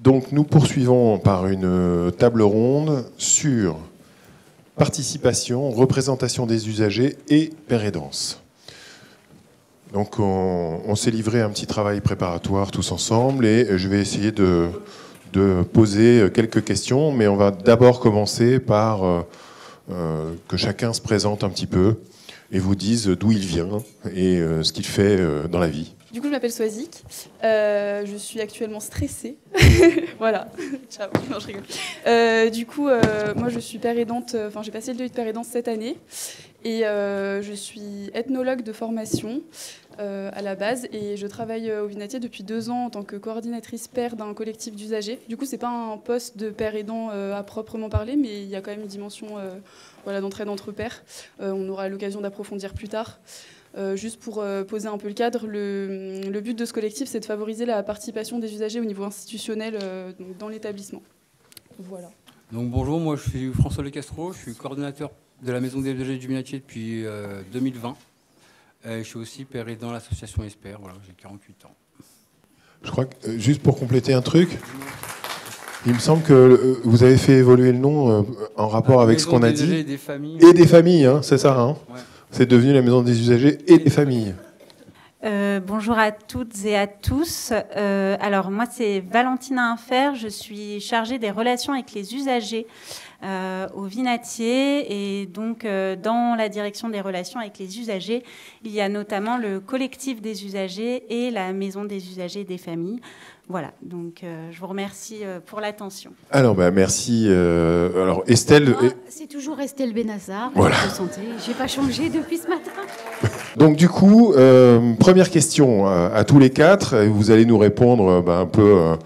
Donc nous poursuivons par une table ronde sur participation, représentation des usagers et père aidance. Donc on s'est livré un petit travail préparatoire tous ensemble et je vais essayer de poser quelques questions, mais on va d'abord commencer par que chacun se présente un petit peu et vous dise d'où il vient et ce qu'il fait dans la vie. Du coup, je m'appelle Swazik. Je suis actuellement stressée. Voilà. Ciao. Non, je rigole. Du coup, moi, je suis père aidante. Enfin, j'ai passé le DEU de père aidante cette année. Et je suis ethnologue de formation à la base. Et je travaille au Vinatier depuis 2 ans en tant que coordinatrice père d'un collectif d'usagers. Du coup, c'est pas un poste de père aidant à proprement parler, mais il y a quand même une dimension d'entraide entre pairs. On aura l'occasion d'approfondir plus tard. Juste pour poser un peu le cadre, le but de ce collectif, c'est de favoriser la participation des usagers au niveau institutionnel dans l'établissement. Voilà. Donc bonjour, moi je suis François Le Castro, je suis coordinateur de la maison des usagers du Vinatier depuis 2020. Je suis aussi père aidant l'association Esper, voilà, j'ai 48 ans. Je crois que, juste pour compléter un truc, il me semble que vous avez fait évoluer le nom en rapport avec ce qu'on a dit. Et des familles. Et des familles, hein, c'est ça, hein. Ouais. C'est devenu la maison des usagers et des familles. Bonjour à toutes et à tous. Alors moi c'est Valentina Infer, je suis chargée des relations avec les usagers au Vinatier et donc dans la direction des relations avec les usagers, il y a notamment le collectif des usagers et la maison des usagers et des familles. Voilà, donc je vous remercie pour l'attention. Alors merci. Alors Estelle. C'est toujours Estelle Benassar, voilà. De santé. J'ai pas changé depuis ce matin. Donc du coup, première question à tous les quatre. Vous allez nous répondre un peu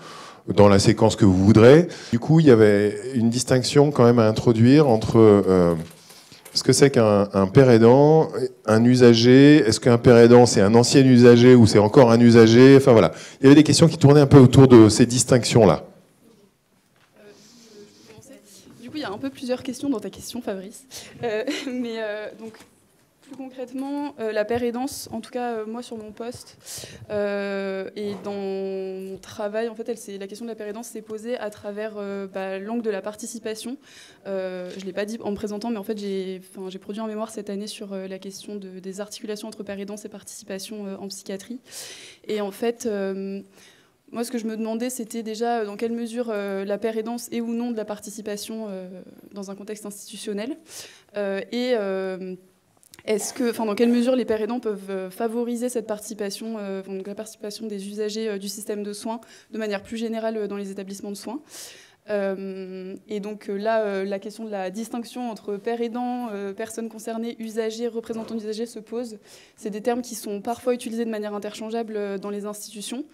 dans la séquence que vous voudrez. Du coup, il y avait une distinction quand même à introduire entre ce que c'est qu'un père aidant, un usager. Est-ce qu'un père aidant, c'est un ancien usager ou c'est encore un usager? Enfin voilà, il y avait des questions qui tournaient un peu autour de ces distinctions-là. Du coup, il y a un peu plusieurs questions dans ta question, Fabrice. Donc, plus concrètement, la père aidance, en tout cas moi sur mon poste et dans mon travail, en fait, la question de la père aidance s'est posée à travers l'angle de la participation. Je ne l'ai pas dit en me présentant, mais en fait j'ai produit un mémoire cette année sur la question des articulations entre père aidance et participation en psychiatrie. Et en fait, moi ce que je me demandais, c'était déjà dans quelle mesure la père aidance est ou non de la participation dans un contexte institutionnel dans quelle mesure les pères aidants peuvent favoriser cette participation, donc la participation des usagers du système de soins de manière plus générale dans les établissements de soins. Et donc là, la question de la distinction entre père aidant, personnes concernées, usagers, représentants d'usagers se pose. C'est des termes qui sont parfois utilisés de manière interchangeable dans les institutions,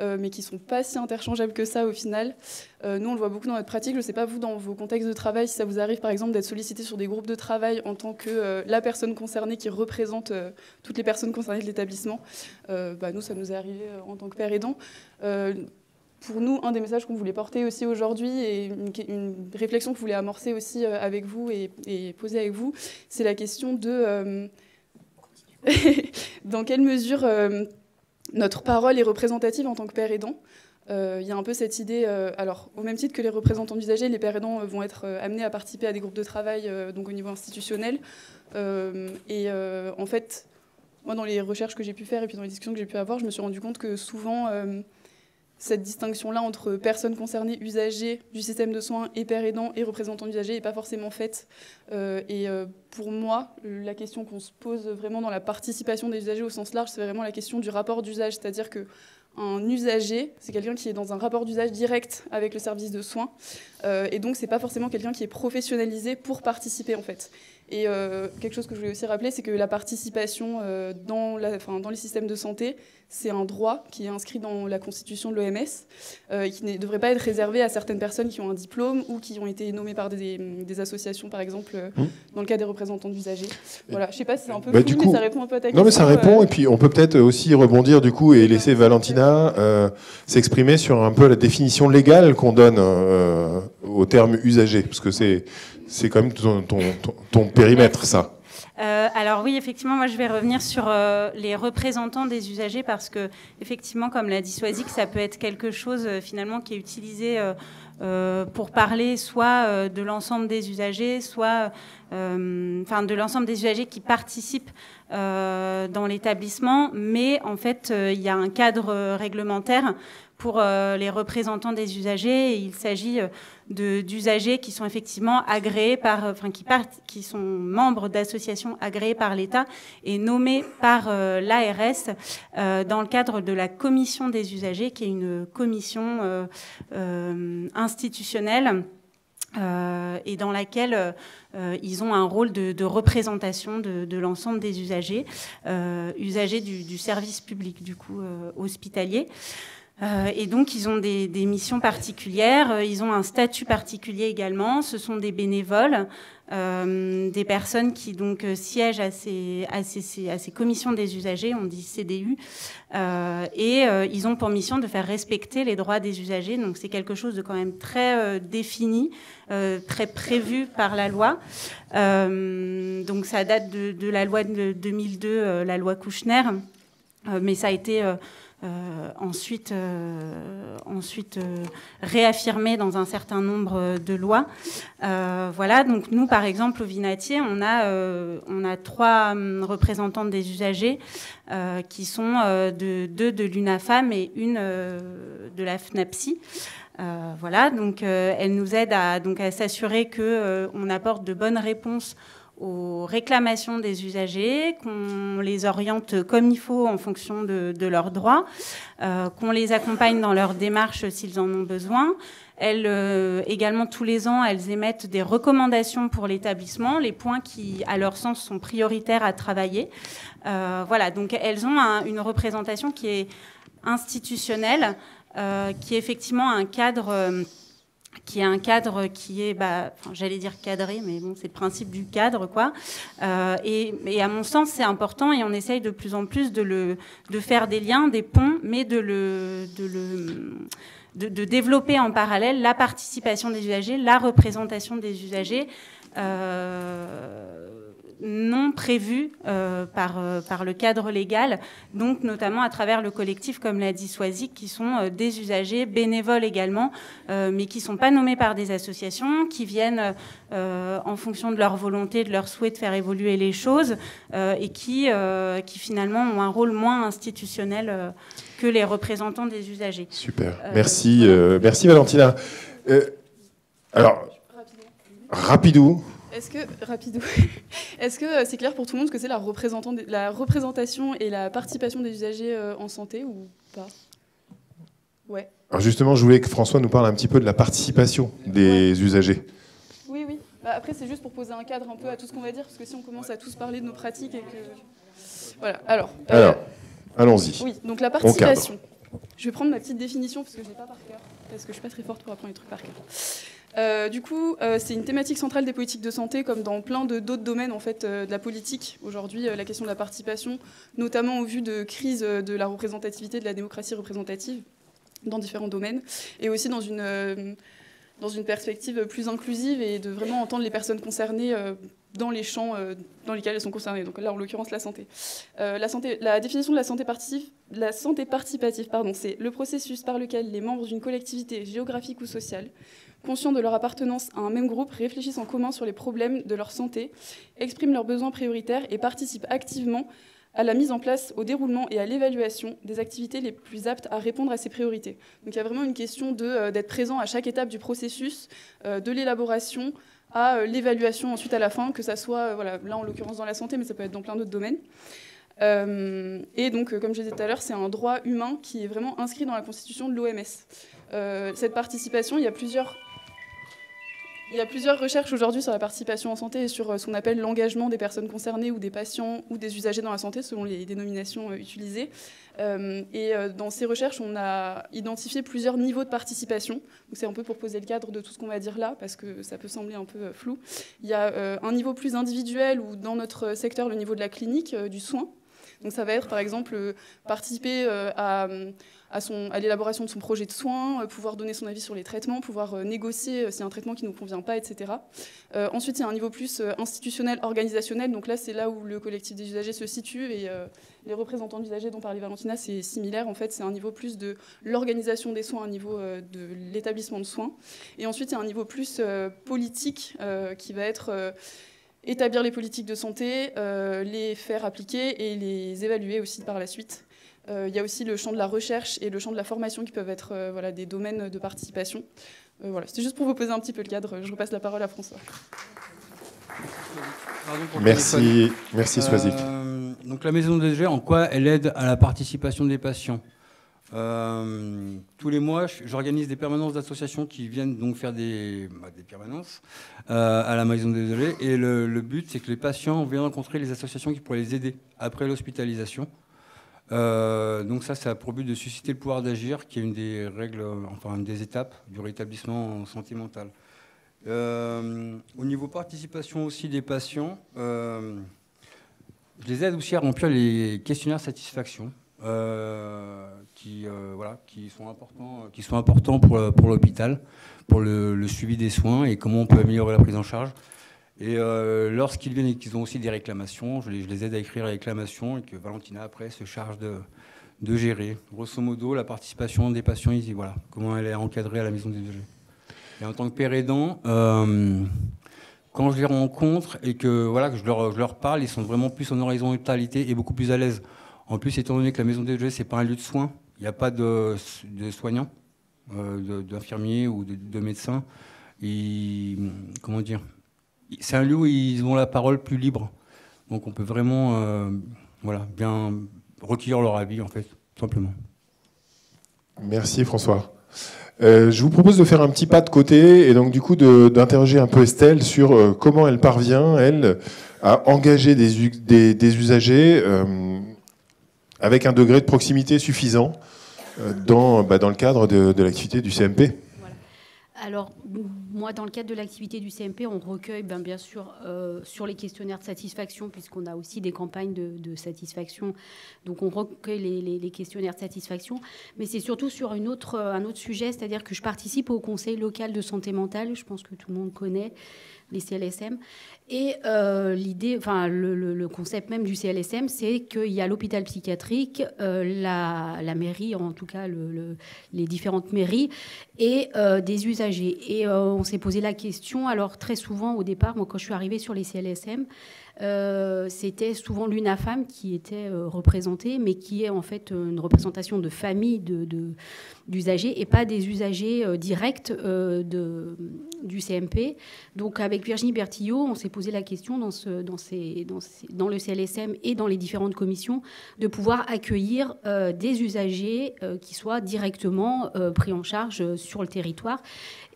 mais qui ne sont pas si interchangeables que ça au final. Nous, on le voit beaucoup dans notre pratique. Je ne sais pas, vous, dans vos contextes de travail, si ça vous arrive, par exemple, d'être sollicité sur des groupes de travail en tant que la personne concernée qui représente toutes les personnes concernées de l'établissement. Nous, ça nous est arrivé en tant que père aidant. Pour nous, un des messages qu'on voulait porter aussi aujourd'hui et une réflexion qu'on voulait amorcer aussi avec vous et poser avec vous, c'est la question de dans quelle mesure notre parole est représentative en tant que père aidant. Il y a un peu cette idée, alors au même titre que les représentants d'usagers, les pères aidants vont être amenés à participer à des groupes de travail donc au niveau institutionnel. En fait, moi dans les recherches que j'ai pu faire et puis dans les discussions que j'ai pu avoir, je me suis rendu compte que souvent cette distinction-là entre personnes concernées, usagers du système de soins et pères aidants et représentants d'usagers n'est pas forcément faite. Pour moi, la question qu'on se pose vraiment dans la participation des usagers au sens large, c'est vraiment la question du rapport d'usage, c'est-à-dire qu'un usager, c'est quelqu'un qui est dans un rapport d'usage direct avec le service de soins, et donc c'est pas forcément quelqu'un qui est professionnalisé pour participer en fait. Et quelque chose que je voulais aussi rappeler, c'est que la participation dans les systèmes de santé, c'est un droit qui est inscrit dans la constitution de l'OMS, qui ne devrait pas être réservé à certaines personnes qui ont un diplôme ou qui ont été nommées par des associations, par exemple, dans le cas des représentants d'usagers. Voilà, je ne sais pas si c'est un peu flou, mais ça répond un peu à ta question. Non, mais ça répond, et puis on peut peut-être aussi rebondir du coup et laisser Valentina s'exprimer sur un peu la définition légale qu'on donne au terme usager, parce que c'est quand même ton périmètre, ça. Alors oui, effectivement, moi je vais revenir sur les représentants des usagers parce que, effectivement, comme l'a dit Swazik, ça peut être quelque chose finalement qui est utilisé pour parler soit de l'ensemble des usagers, soit de l'ensemble des usagers qui participent dans l'établissement, mais en fait, il y a un cadre réglementaire pour les représentants des usagers. Il s'agit d'usagers qui sont effectivement agréés qui sont membres d'associations agréées par l'État et nommés par l'ARS dans le cadre de la commission des usagers, qui est une commission institutionnelle et dans laquelle ils ont un rôle de représentation de l'ensemble des usagers, usagers du service public, du coup, hospitalier. Et donc, ils ont des missions particulières, ils ont un statut particulier également, ce sont des bénévoles, des personnes qui donc siègent à ces commissions des usagers, on dit CDU, et ils ont pour mission de faire respecter les droits des usagers, donc c'est quelque chose de quand même très défini, très prévu par la loi. Donc ça date de la loi de 2002, la loi Kouchner, mais ça a été ensuite réaffirmé dans un certain nombre de lois. Voilà, donc nous, par exemple, au Vinatier, on a 3 représentantes des usagers qui sont deux de l'UNAFAM et une de la FNAPSI. Voilà, donc elle nous aide à s'assurer qu'on apporte de bonnes réponses aux réclamations des usagers, qu'on les oriente comme il faut en fonction de leurs droits, qu'on les accompagne dans leurs démarches s'ils en ont besoin. Elles, également, tous les ans, elles émettent des recommandations pour l'établissement, les points qui, à leur sens, sont prioritaires à travailler. Voilà, donc elles ont une représentation qui est institutionnelle, qui est effectivement un cadre... qui est, j'allais dire cadré, mais bon, c'est le principe du cadre, quoi. Et à mon sens, c'est important, et on essaye de plus en plus de faire des liens, des ponts, mais de développer en parallèle la participation des usagers, la représentation des usagers, non prévus par le cadre légal, donc notamment à travers le collectif, comme l'a dit Swazik, qui sont des usagers bénévoles également, mais qui ne sont pas nommés par des associations, qui viennent en fonction de leur volonté, de leur souhait de faire évoluer les choses, et qui finalement ont un rôle moins institutionnel que les représentants des usagers. Super, merci, merci Valentina. Alors, rapidou. Est-ce que c'est clair pour tout le monde ce que c'est la représentation et la participation des usagers en santé ou pas? Ouais. Alors justement, je voulais que François nous parle un petit peu de la participation des usagers. Oui. Après, c'est juste pour poser un cadre un peu à tout ce qu'on va dire, parce que si on commence à tous parler de nos pratiques et que... Voilà, alors allons-y. Oui, donc la participation. Je vais prendre ma petite définition, parce que je ne l'ai pas par cœur, parce que je ne suis pas très forte pour apprendre les trucs par cœur. C'est une thématique centrale des politiques de santé, comme dans plein d'autres domaines en fait, de la politique. Aujourd'hui, la question de la participation, notamment au vu de crise de la représentativité, de la démocratie représentative, dans différents domaines, et aussi dans une perspective plus inclusive et de vraiment entendre les personnes concernées dans les champs dans lesquels elles sont concernées. Donc là, en l'occurrence, la santé. La définition de la santé participative, c'est le processus par lequel les membres d'une collectivité géographique ou sociale, conscients de leur appartenance à un même groupe, réfléchissent en commun sur les problèmes de leur santé, expriment leurs besoins prioritaires et participent activement à la mise en place, au déroulement et à l'évaluation des activités les plus aptes à répondre à ces priorités. Donc il y a vraiment une question d'être présent à chaque étape du processus, de l'élaboration à l'évaluation ensuite à la fin, que ça soit, là en l'occurrence dans la santé, mais ça peut être dans plein d'autres domaines. Et donc, comme je disais tout à l'heure, c'est un droit humain qui est vraiment inscrit dans la Constitution de l'OMS. Cette participation, il y a plusieurs recherches aujourd'hui sur la participation en santé et sur ce qu'on appelle l'engagement des personnes concernées ou des patients ou des usagers dans la santé, selon les dénominations utilisées. Dans ces recherches, on a identifié plusieurs niveaux de participation. Donc c'est un peu pour poser le cadre de tout ce qu'on va dire là, parce que ça peut sembler un peu flou. Il y a un niveau plus individuel, ou dans notre secteur, le niveau de la clinique, du soin. Donc ça va être, par exemple, participer à à l'élaboration de son projet de soins, pouvoir donner son avis sur les traitements, pouvoir négocier s'il y a un traitement qui ne nous convient pas, etc. Ensuite, il y a un niveau plus institutionnel, organisationnel. Donc là, c'est là où le collectif des usagers se situe et les représentants d'usagers dont parlait Valentina, c'est similaire. En fait, c'est un niveau plus de l'organisation des soins, un niveau de l'établissement de soins. Et ensuite, il y a un niveau plus politique qui va être établir les politiques de santé, les faire appliquer et les évaluer aussi par la suite. Il y a aussi le champ de la recherche et le champ de la formation qui peuvent être des domaines de participation. Voilà, c'était juste pour vous poser un petit peu le cadre. Je repasse la parole à François. Merci Swazik. Donc la maison des usagers, en quoi elle aide à la participation des patients? Tous les mois, j'organise des permanences d'associations qui viennent donc faire des permanences à la maison des usagers. Et le but, c'est que les patients viennent rencontrer les associations qui pourraient les aider après l'hospitalisation. Donc ça a pour but de susciter le pouvoir d'agir, qui est une des règles, enfin une des étapes du rétablissement en santé mentale. Au niveau participation aussi des patients, je les aide aussi à remplir les questionnaires de satisfaction. Qui sont importants pour l'hôpital, pour le suivi des soins et comment on peut améliorer la prise en charge. Et lorsqu'ils viennent et qu'ils ont aussi des réclamations, je les aide à écrire les réclamations et que Valentina, après, se charge de gérer. Grosso modo, la participation des patients, ici, voilà, comment elle est encadrée à la maison des usagers. Et en tant que père aidant, quand je les rencontre et que je leur parle, ils sont vraiment plus en horizontalité et beaucoup plus à l'aise. En plus, étant donné que la maison des usagers, ce n'est pas un lieu de soins, il n'y a pas de soignants, d'infirmiers ou de médecins. Comment dire, c'est un lieu où ils ont la parole plus libre. Donc on peut vraiment bien recueillir leur avis, en fait, tout simplement. Merci François. Je vous propose de faire un petit pas de côté et donc du coup d'interroger un peu Estelle sur comment elle parvient, elle, à engager des usagers avec un degré de proximité suffisant dans le cadre de l'activité du CMP. Voilà. Alors, moi, dans le cadre de l'activité du CMP, on recueille bien sûr sur les questionnaires de satisfaction, puisqu'on a aussi des campagnes de satisfaction. Donc, on recueille les questionnaires de satisfaction. Mais c'est surtout sur un autre sujet, c'est-à-dire que je participe au conseil local de santé mentale. Je pense que tout le monde connaît les CLSM. Et l'idée, le concept même du CLSM, c'est qu'il y a l'hôpital psychiatrique, la mairie, en tout cas les différentes mairies, et des usagers. Et on s'est posé la question, alors très souvent au départ, moi quand je suis arrivée sur les CLSM, c'était souvent l'UNAFAM qui était représentée, mais qui est en fait une représentation de famille d'usagers et pas des usagers directs du CMP. Donc avec Virginie Bertillot, on s'est posé la question dans le CLSM et dans les différentes commissions de pouvoir accueillir des usagers qui soient directement pris en charge sur le territoire.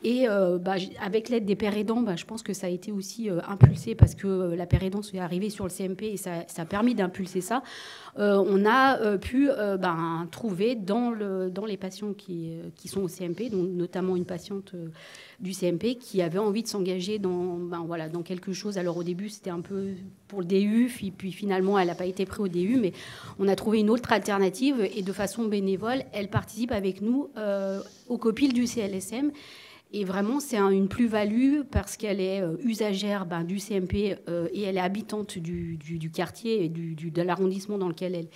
Et avec l'aide des pères aidants, je pense que ça a été aussi impulsé parce que la père aidante est arrivée sur le CMP et ça a permis d'impulser ça. On a pu trouver dans les patients qui sont au CMP, donc notamment une patiente du CMP qui avait envie de s'engager dans quelque chose. Alors au début, c'était un peu pour le DU, puis finalement, elle n'a pas été prise au DU, mais on a trouvé une autre alternative et de façon bénévole, elle participe avec nous au COPIL du CLSM. Et vraiment, c'est une plus-value parce qu'elle est usagère du CMP et elle est habitante du quartier et de l'arrondissement dans lequel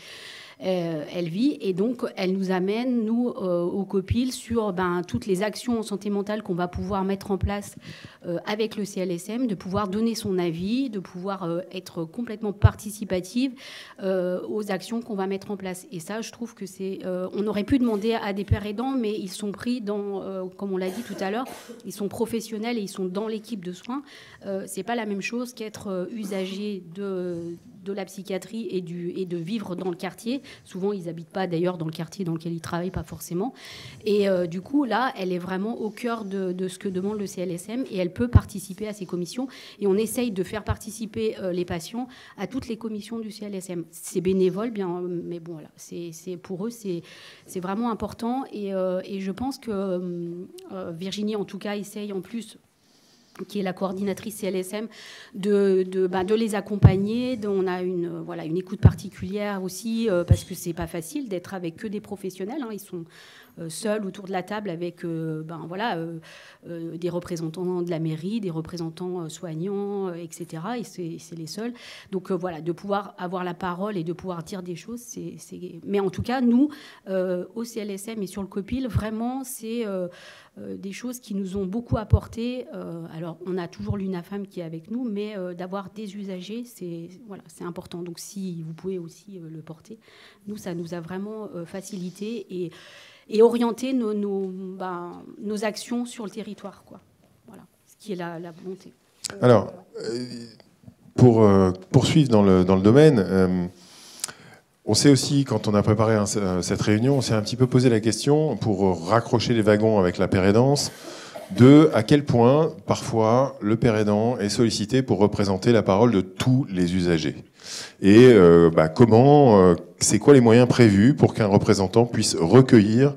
elle vit. Et donc, elle nous amène, nous, au COPIL, sur toutes les actions en santé mentale qu'on va pouvoir mettre en place avec le CLSM, de pouvoir donner son avis, de pouvoir être complètement participative aux actions qu'on va mettre en place. Et ça, je trouve que on aurait pu demander à des pères aidants, mais ils sont pris comme on l'a dit tout à l'heure, ils sont professionnels et ils sont dans l'équipe de soins. C'est pas la même chose qu'être usager de la psychiatrie et de vivre dans le quartier. Souvent, ils n'habitent pas d'ailleurs dans le quartier dans lequel ils travaillent, pas forcément. Et du coup, là, elle est vraiment au cœur de ce que demande le CLSM et elle peut participer à ces commissions. Et on essaye de faire participer les patients à toutes les commissions du CLSM. C'est bénévole, bien, mais bon, voilà, pour eux, c'est vraiment important. Et je pense que Virginie, en tout cas, essaye en plus qui est la coordinatrice CLSM, de les accompagner. On a une écoute particulière aussi, parce que c'est pas facile d'être avec que des professionnels. Ils sont seuls autour de la table avec des représentants de la mairie, des représentants soignants, etc. Et c'est les seuls. Donc de pouvoir avoir la parole et de pouvoir dire des choses, mais en tout cas, nous, au CLSM et sur le COPIL, vraiment, c'est des choses qui nous ont beaucoup apporté. Alors, on a toujours l'UNAFAM qui est avec nous, mais d'avoir des usagers, c'est important. Donc, si vous pouvez aussi le porter, nous, ça nous a vraiment facilité et orienté nos actions sur le territoire, quoi. Voilà, ce qui est la volonté. Alors, pour poursuivre dans le domaine, on sait aussi, quand on a préparé cette réunion, on s'est un petit peu posé la question, pour raccrocher les wagons avec la paire aidance, de à quel point, parfois, le père aidant est sollicité pour représenter la parole de tous les usagers. Et comment, c'est quoi les moyens prévus pour qu'un représentant puisse recueillir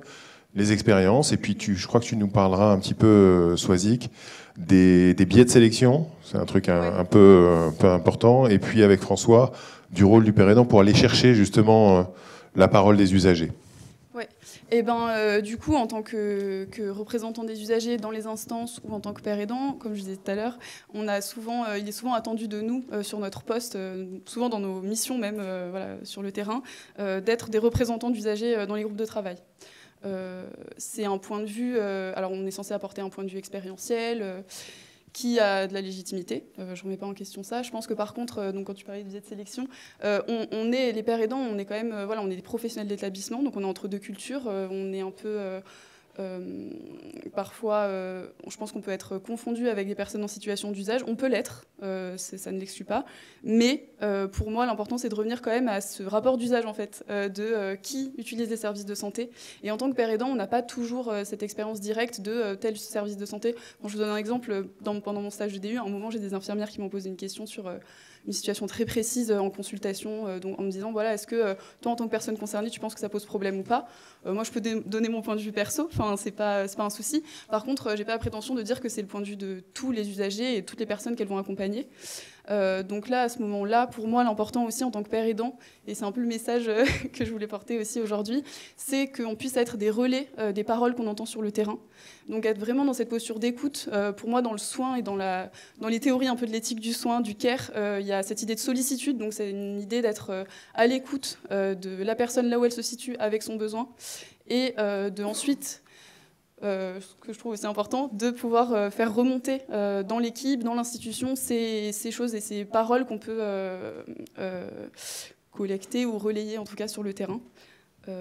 les expériences. Et puis, je crois que tu nous parleras un petit peu, Swazik, des biais de sélection. C'est un truc un peu important. Et puis, avec François, du rôle du père aidant pour aller chercher justement la parole des usagers. Ouais. Et du coup, en tant que représentant des usagers dans les instances ou en tant que père aidant, comme je disais tout à l'heure, il est souvent attendu de nous sur notre poste, souvent dans nos missions même, sur le terrain, d'être des représentants d'usagers dans les groupes de travail. C'est un point de vue. Alors, on est censé apporter un point de vue expérientiel. Qui a de la légitimité. Je ne remets pas en question ça. Je pense que par contre, donc quand tu parlais de biais de sélection, on est les pères aidants, on est quand même, on est des professionnels d'établissement, donc on est entre deux cultures, on est un peu parfois, je pense qu'on peut être confondu avec des personnes en situation d'usage. On peut l'être, ça ne l'exclut pas. Mais pour moi, l'important, c'est de revenir quand même à ce rapport d'usage, en fait, de qui utilise les services de santé. Et en tant que père aidant, on n'a pas toujours cette expérience directe de tel service de santé. Bon, je vous donne un exemple. Pendant mon stage de DU, à un moment, j'ai des infirmières qui m'ont posé une question sur une situation très précise en consultation, donc en me disant, voilà, est-ce que toi, en tant que personne concernée, tu penses que ça pose problème ou pas ? Moi, je peux donner mon point de vue perso, enfin, c'est pas un souci. Par contre, j'ai pas la prétention de dire que c'est le point de vue de tous les usagers et toutes les personnes qu'elles vont accompagner. Donc là, à ce moment-là, pour moi, l'important aussi en tant que père aidant, et c'est un peu le message que je voulais porter aussi aujourd'hui, c'est qu'on puisse être des relais des paroles qu'on entend sur le terrain. Donc être vraiment dans cette posture d'écoute. Pour moi, dans le soin et dans les théories un peu de l'éthique du soin, du care, il y a cette idée de sollicitude. Donc c'est une idée d'être à l'écoute de la personne là où elle se situe avec son besoin, et de ensuite... ce que je trouve aussi important, de pouvoir faire remonter dans l'équipe, dans l'institution, ces choses et ces paroles qu'on peut collecter ou relayer, en tout cas, sur le terrain.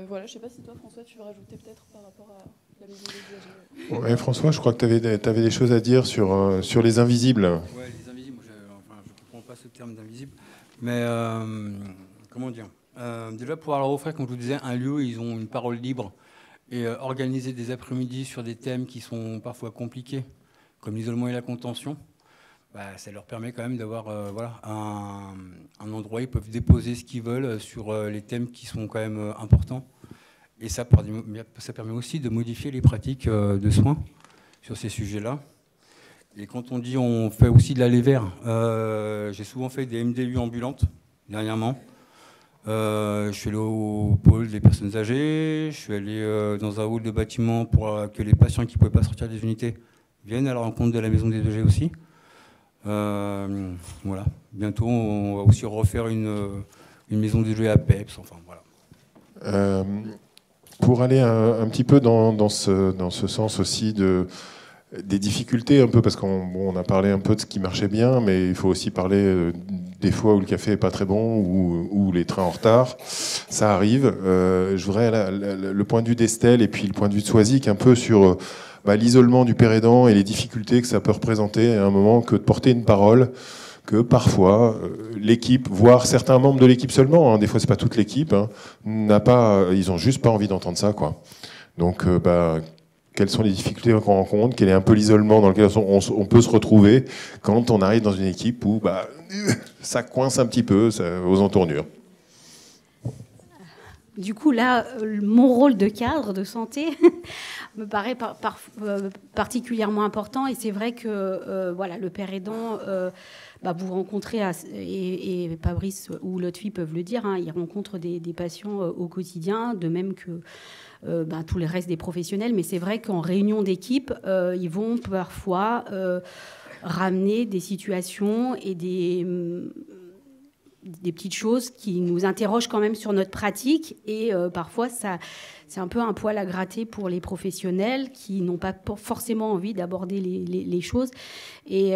Voilà, je ne sais pas si toi, François, tu veux rajouter peut-être par rapport à la maison des usagers. Ouais, François, je crois que tu avais des choses à dire sur les invisibles. Oui, les invisibles, je ne comprends pas ce terme d'invisible, mais comment dire, déjà, pouvoir leur offrir, comme je vous disais, un lieu où ils ont une parole libre, et organiser des après-midi sur des thèmes qui sont parfois compliqués, comme l'isolement et la contention, ça leur permet quand même d'avoir un endroit où ils peuvent déposer ce qu'ils veulent sur les thèmes qui sont quand même importants. Et ça permet aussi de modifier les pratiques de soins sur ces sujets-là. Et quand on dit on fait aussi de l'aller vers, j'ai souvent fait des MDU ambulantes dernièrement. Je suis allé au pôle des personnes âgées, je suis allé dans un hall de bâtiment pour que les patients qui ne pouvaient pas sortir des unités viennent à la rencontre de la maison des âgés aussi. Voilà. Bientôt, on va aussi refaire une maison des âgés à PEPS. Enfin, voilà. Pour aller un petit peu dans ce sens aussi des difficultés, un peu, parce qu'on a parlé un peu de ce qui marchait bien, mais il faut aussi parler des fois où le café n'est pas très bon, ou les trains en retard. Ça arrive. Je voudrais le point de vue d'Estelle et puis le point de vue de Swazik un peu sur l'isolement du père aidant et les difficultés que ça peut représenter à un moment que de porter une parole que parfois l'équipe, voire certains membres de l'équipe seulement, des fois c'est pas toute l'équipe, ils ont juste pas envie d'entendre ça, quoi. Donc quelles sont les difficultés qu'on rencontre, quel est un peu l'isolement dans lequel on peut se retrouver quand on arrive dans une équipe où ça coince un petit peu aux entournures. du coup, là, mon rôle de cadre de santé me paraît particulièrement important. Et c'est vrai que voilà, le père aidant, vous rencontrez, et Fabrice ou Lotfi peuvent le dire, hein, ils rencontrent des patients au quotidien, de même que tous les restes des professionnels. Mais c'est vrai qu'en réunion d'équipe, ils vont parfois ramener des situations et des petites choses qui nous interrogent quand même sur notre pratique. Et parfois, c'est un peu un poil à gratter pour les professionnels qui n'ont pas forcément envie d'aborder les choses. Et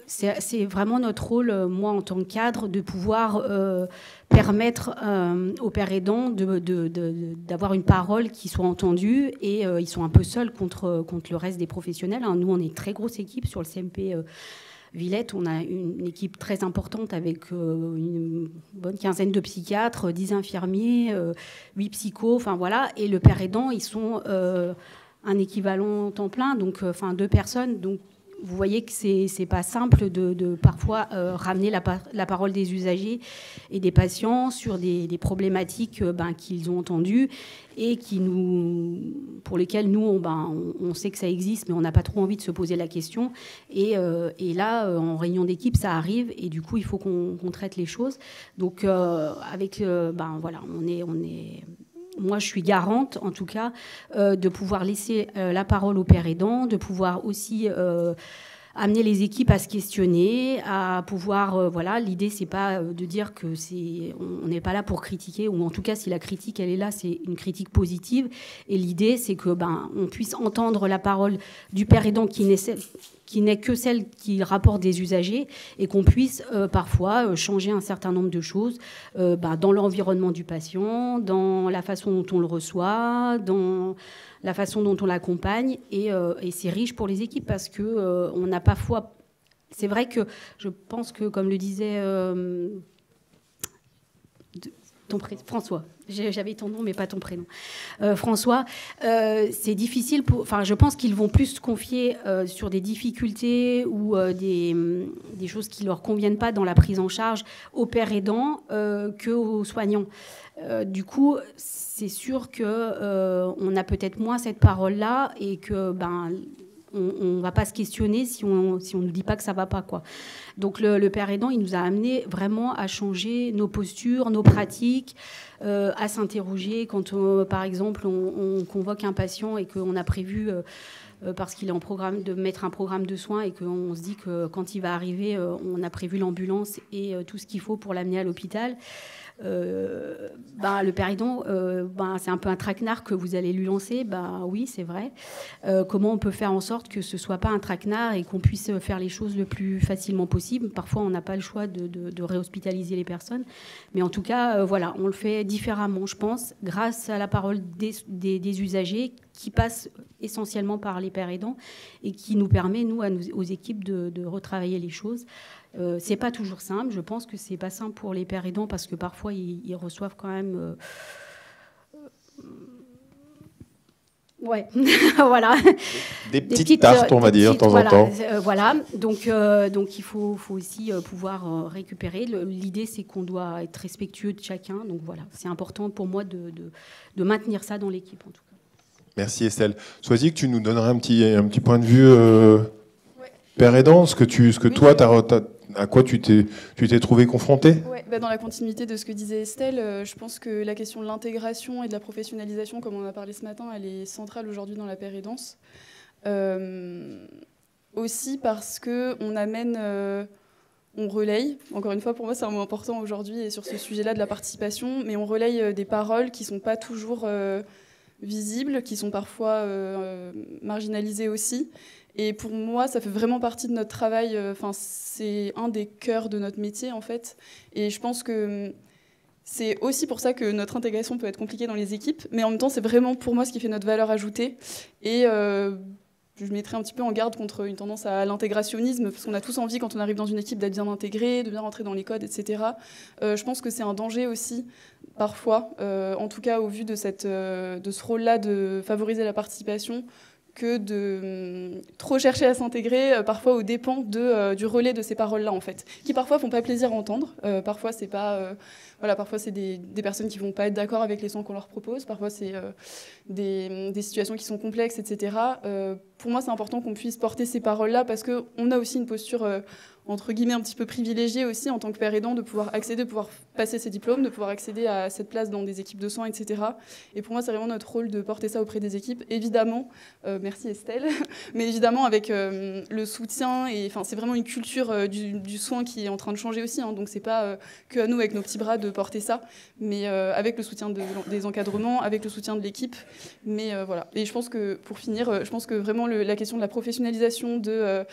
c'est vraiment notre rôle, moi, en tant que cadre, de pouvoir permettre aux pères aidants d'avoir une parole qui soit entendue. Et ils sont un peu seuls contre le reste des professionnels, hein. Nous, on est une très grosse équipe sur le CMP Villette. On a une équipe très importante avec une bonne quinzaine de psychiatres, 10 infirmiers, 8 psychos, enfin voilà. Et le père aidant, ils sont un équivalent temps plein, donc 2 personnes. Donc vous voyez que c'est pas simple de parfois ramener la parole des usagers et des patients sur des problématiques qu'ils ont entendues et pour lesquelles nous, on sait que ça existe, mais on n'a pas trop envie de se poser la question. Et là, en réunion d'équipe, ça arrive, et du coup, il faut qu'on traite les choses. Donc, voilà, moi, je suis garante, en tout cas, de pouvoir laisser la parole aux pères aidants, de pouvoir aussi amener les équipes à se questionner, à pouvoir... voilà, l'idée, c'est pas de dire que on n'est pas là pour critiquer, ou en tout cas, si la critique, elle est là, c'est une critique positive. Et l'idée, c'est que on puisse entendre la parole du père aidant qui n'est que celle qui rapporte des usagers, et qu'on puisse parfois changer un certain nombre de choses dans l'environnement du patient, dans la façon dont on le reçoit, dans la façon dont on l'accompagne. Et c'est riche pour les équipes parce que on n'a parfois... C'est vrai que je pense que, comme le disait François, j'avais ton nom mais pas ton prénom, François, c'est difficile je pense qu'ils vont plus se confier sur des difficultés ou des choses qui leur conviennent pas dans la prise en charge aux pères aidants qu'aux soignants. Du coup, c'est sûr que on a peut-être moins cette parole-là, et que on va pas se questionner si on nous dit pas que ça va pas, quoi. Donc le père aidant, il nous a amené vraiment à changer nos postures, nos pratiques, à s'interroger quand par exemple on convoque un patient et qu'on a prévu parce qu'il est en programme de mettre un programme de soins, et qu'on se dit que quand il va arriver, on a prévu l'ambulance et tout ce qu'il faut pour l'amener à l'hôpital. Le père aidant, c'est un peu un traquenard que vous allez lui lancer. Oui, c'est vrai. Comment on peut faire en sorte que ce soit pas un traquenard et qu'on puisse faire les choses le plus facilement possible. Parfois, on n'a pas le choix de réhospitaliser les personnes, mais en tout cas, voilà, on le fait différemment, je pense, grâce à la parole des usagers, qui passe essentiellement par les pères aidants, et qui nous permet, nous, aux équipes, de retravailler les choses. C'est pas toujours simple. Je pense que c'est pas simple pour les pères aidants, parce que parfois ils reçoivent quand même voilà, des petites tartes, on va dire, de temps en temps. Voilà, donc il faut aussi pouvoir récupérer. L'idée, c'est qu'on doit être respectueux de chacun. Donc voilà, c'est important pour moi de maintenir ça dans l'équipe, en tout cas. Merci Estelle. Sois-y que tu nous donneras un petit point de vue père aidant, toi, à quoi tu t'es trouvé confronté ? Dans la continuité de ce que disait Estelle, je pense que la question de l'intégration et de la professionnalisation, comme on a parlé ce matin, elle est centrale aujourd'hui dans la pérédance. Aussi parce qu'on amène, on relaye, encore une fois pour moi c'est un mot important aujourd'hui et sur ce sujet-là de la participation, mais on relaye des paroles qui ne sont pas toujours visibles, qui sont parfois marginalisées aussi. Et pour moi, ça fait vraiment partie de notre travail. C'est un des cœurs de notre métier, en fait. Et je pense que c'est aussi pour ça que notre intégration peut être compliquée dans les équipes. Mais en même temps, c'est vraiment pour moi ce qui fait notre valeur ajoutée. Et je mettrai un petit peu en garde contre une tendance à l'intégrationnisme, parce qu'on a tous envie, quand on arrive dans une équipe, d'être bien intégré, de bien rentrer dans les codes, etc. Je pense que c'est un danger aussi, parfois, en tout cas au vu de ce rôle-là de favoriser la participation, que de trop chercher à s'intégrer, parfois aux dépens du relais de ces paroles-là, en fait, qui parfois font pas plaisir à entendre. Parfois, c'est pas, parfois c'est des personnes qui vont pas être d'accord avec les sons qu'on leur propose. Parfois, c'est des situations qui sont complexes, etc. Pour moi, c'est important qu'on puisse porter ces paroles-là parce qu'on a aussi une posture entre guillemets un petit peu privilégié aussi en tant que père aidant de pouvoir accéder, de pouvoir passer ses diplômes, de pouvoir accéder à cette place dans des équipes de soins, etc. Et pour moi, c'est vraiment notre rôle de porter ça auprès des équipes. Évidemment, merci Estelle, mais évidemment avec le soutien, et enfin c'est vraiment une culture du soin qui est en train de changer aussi, hein, donc c'est pas que à nous avec nos petits bras de porter ça, mais avec le soutien des encadrements, avec le soutien de l'équipe, mais voilà. Et je pense que pour finir, je pense que vraiment la question de la professionnalisation, de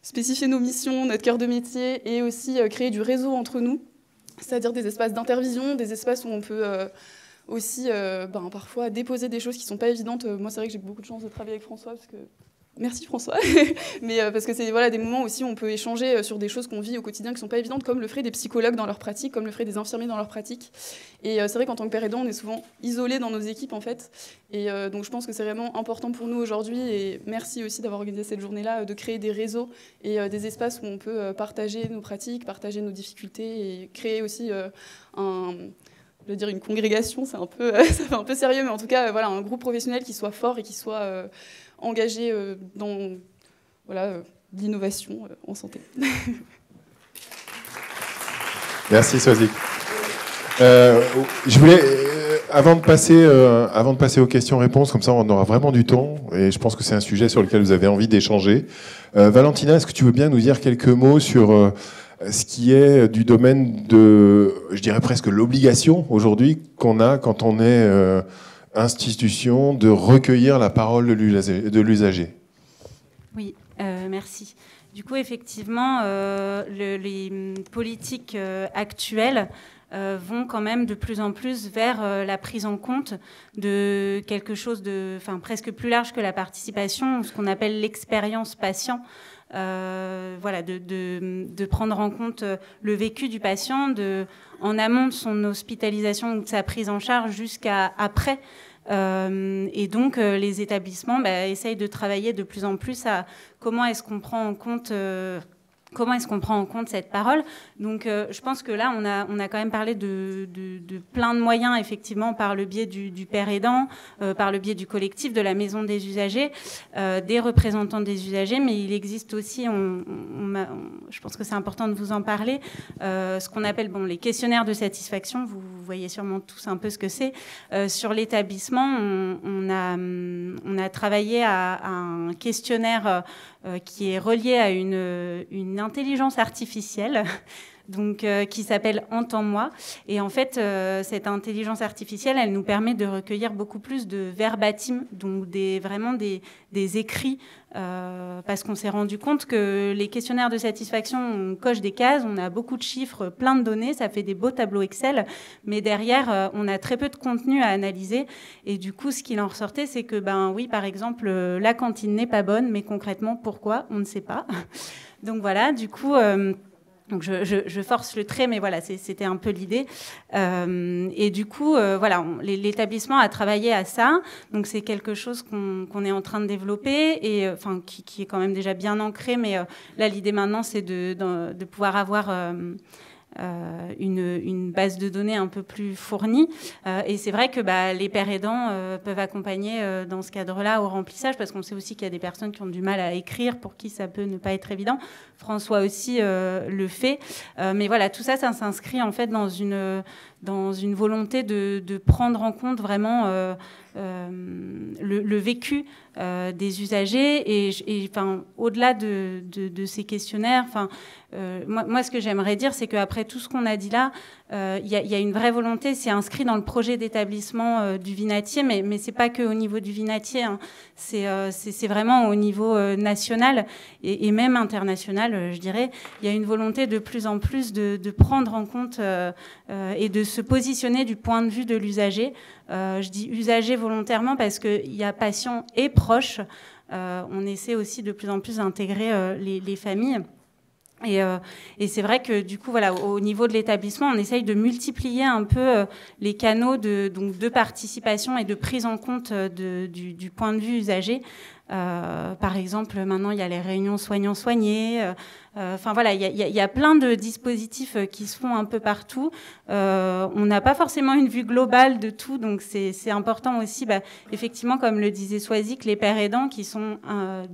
spécifier nos missions, notre cœur de métier, et aussi créer du réseau entre nous, c'est-à-dire des espaces d'intervision, des espaces où on peut aussi parfois déposer des choses qui ne sont pas évidentes. Moi, c'est vrai que j'ai beaucoup de chance de travailler avec François, parce que... Merci François, mais parce que c'est des moments aussi où on peut échanger sur des choses qu'on vit au quotidien qui ne sont pas évidentes, comme le feraient des psychologues dans leur pratique, comme le feraient des infirmiers dans leur pratique. Et c'est vrai qu'en tant que père aidant, on est souvent isolés dans nos équipes en fait. Et donc je pense que c'est vraiment important pour nous aujourd'hui, et merci aussi d'avoir organisé cette journée-là, de créer des réseaux et des espaces où on peut partager nos pratiques, partager nos difficultés et créer aussi je veux dire une congrégation, ça fait un peu sérieux, mais en tout cas un groupe professionnel qui soit fort et qui soit engagé dans l'innovation en santé. Merci Swazik. Je voulais, avant de passer aux questions-réponses, comme ça on aura vraiment du temps, et je pense que c'est un sujet sur lequel vous avez envie d'échanger. Valentina, est-ce que tu veux bien nous dire quelques mots sur ce qui est du domaine de, je dirais presque l'obligation aujourd'hui qu'on a quand on est institution de recueillir la parole de l'usager? Oui, merci. Du coup, effectivement, les politiques actuelles vont quand même de plus en plus vers la prise en compte de quelque chose de presque plus large que la participation, ce qu'on appelle l'expérience patient. De prendre en compte le vécu du patient en amont de son hospitalisation ou de sa prise en charge jusqu'à après. Et donc les établissements essayent de travailler de plus en plus à comment est-ce qu'on prend en compte cette parole. Donc je pense que là on a quand même parlé de plein de moyens, effectivement, par le biais du père aidant, par le biais du collectif, de la maison des usagers, des représentants des usagers, mais il existe aussi, je pense que c'est important de vous en parler, ce qu'on appelle les questionnaires de satisfaction. Vous voyez sûrement tous un peu ce que c'est. Sur l'établissement, on a travaillé à un questionnaire qui est relié à une intelligence artificielle, donc qui s'appelle Entends-moi. Et en fait, cette intelligence artificielle, elle nous permet de recueillir beaucoup plus de verbatim, donc vraiment des écrits, parce qu'on s'est rendu compte que les questionnaires de satisfaction, on coche des cases, on a beaucoup de chiffres, plein de données, ça fait des beaux tableaux Excel, mais derrière, on a très peu de contenu à analyser. Et du coup, ce qu'il en ressortait, c'est que, oui, par exemple, la cantine n'est pas bonne, mais concrètement, pourquoi? On ne sait pas. Donc voilà, du coup... Donc je force le trait, mais voilà, c'était un peu l'idée. Et du coup, l'établissement a travaillé à ça. Donc c'est quelque chose qu'on est en train de développer et qui est quand même déjà bien ancré. Mais là, l'idée maintenant, c'est de pouvoir avoir une base de données un peu plus fournie. Et c'est vrai que les pères aidants peuvent accompagner dans ce cadre-là au remplissage, parce qu'on sait aussi qu'il y a des personnes qui ont du mal à écrire, pour qui ça peut ne pas être évident. François aussi le fait. Mais voilà, tout ça s'inscrit en fait dans une volonté de prendre en compte vraiment le vécu des usagers et au-delà de ces questionnaires. Moi, ce que j'aimerais dire, c'est qu'après tout ce qu'on a dit là, il y a une vraie volonté, c'est inscrit dans le projet d'établissement du Vinatier, mais c'est pas que au niveau du Vinatier, hein. C'est vraiment au niveau national et même international, je dirais. Il y a une volonté de plus en plus de prendre en compte et de se positionner du point de vue de l'usager. Je dis usager volontairement parce qu'il y a patient et proche. On essaie aussi de plus en plus d'intégrer les familles. Et c'est vrai que du coup, voilà, au niveau de l'établissement, on essaye de multiplier un peu les canaux de participation et de prise en compte du point de vue usager. Par exemple, maintenant, il y a les réunions soignants-soignés. Enfin, voilà, il y a plein de dispositifs qui se font un peu partout. On n'a pas forcément une vue globale de tout, donc c'est important aussi, effectivement, comme le disait Soisy, que les pères aidants qui sont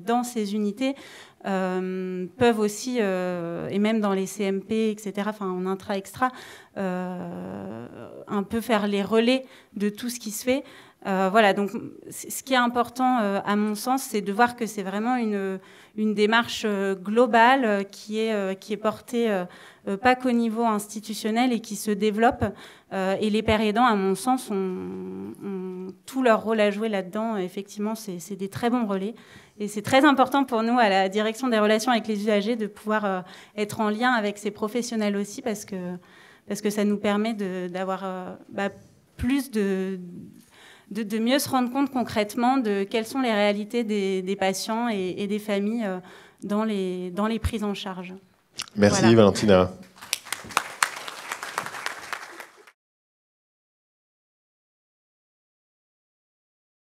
dans ces unités peuvent aussi, et même dans les CMP, etc., enfin en intra-extra, un peu faire les relais de tout ce qui se fait. Voilà, donc ce qui est important, à mon sens, c'est de voir que c'est vraiment une démarche globale qui est portée pas qu'au niveau institutionnel et qui se développe. Et les pères aidants, à mon sens, ont tout leur rôle à jouer là-dedans. Effectivement, c'est des très bons relais. Et c'est très important pour nous, à la direction des relations avec les usagers, de pouvoir être en lien avec ces professionnels aussi, parce que ça nous permet d'avoir plus de mieux se rendre compte concrètement de quelles sont les réalités des patients et des familles dans les prises en charge. Merci, voilà. Valentina.